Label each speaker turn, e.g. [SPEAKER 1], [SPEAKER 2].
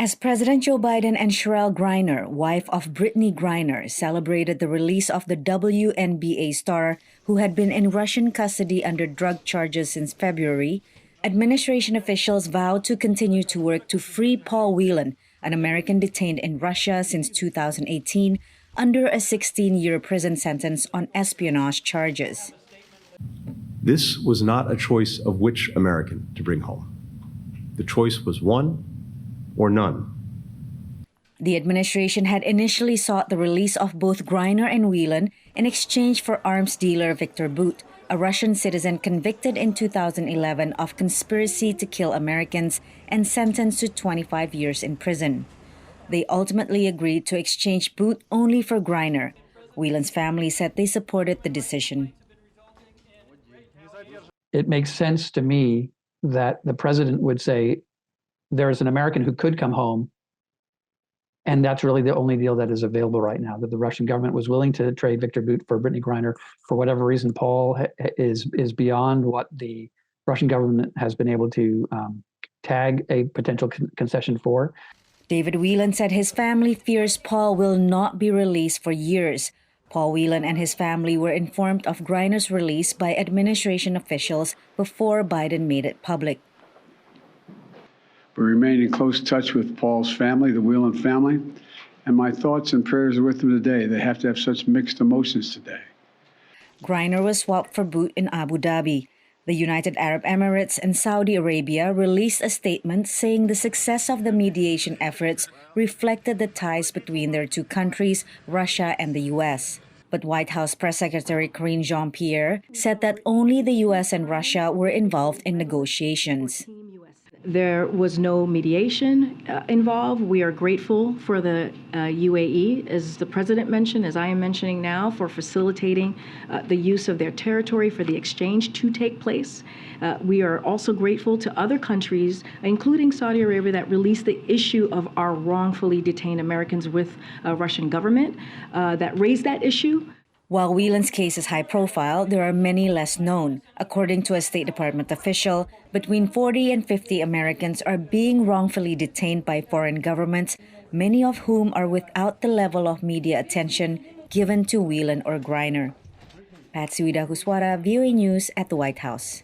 [SPEAKER 1] As President Joe Biden and Sherelle Griner, wife of Brittney Griner, celebrated the release of the WNBA star who had been in Russian custody under drug charges since February, administration officials vowed to continue to work to free Paul Whelan, an American detained in Russia since 2018 under a 16-year prison sentence on espionage charges.
[SPEAKER 2] This was not a choice of which American to bring home. The choice was one or none.
[SPEAKER 1] The administration had initially sought the release of both Griner and Whelan in exchange for arms dealer Victor Bout, a Russian citizen convicted in 2011 of conspiracy to kill Americans and sentenced to 25 years in prison. They ultimately agreed to exchange Bout only for Griner. Whelan's family said they supported the decision.
[SPEAKER 3] It makes sense to me that the president would say, there's an American who could come home, and that's really the only deal that is available right now, that the Russian government was willing to trade Victor Bout for Brittney Griner. For whatever reason, Paul is beyond what the Russian government has been able to tag a potential concession for.
[SPEAKER 1] David Whelan said his family fears Paul will not be released for years. Paul Whelan and his family were informed of Griner's release by administration officials before Biden made it public.
[SPEAKER 4] We remain in close touch with Paul's family, the Whelan family, and my thoughts and prayers are with them today. They have to have such mixed emotions today.
[SPEAKER 1] Griner was swapped for Bout in Abu Dhabi. The United Arab Emirates and Saudi Arabia released a statement saying the success of the mediation efforts reflected the ties between their two countries, Russia and the U.S. But White House Press Secretary Karine Jean-Pierre said that only the U.S. and Russia were involved in negotiations.
[SPEAKER 5] There was no mediation involved. We are grateful for the UAE, as the president mentioned, as I am mentioning now, for facilitating the use of their territory for the exchange to take place. We are also grateful to other countries, including Saudi Arabia, that released the issue of our wrongfully detained Americans with Russian government, that raised that issue.
[SPEAKER 1] While Whelan's case is high profile, there are many less known. According to a State Department official, between 40 and 50 Americans are being wrongfully detained by foreign governments, many of whom are without the level of media attention given to Whelan or Griner. Patsy Widakuswara, VOANews at the White House.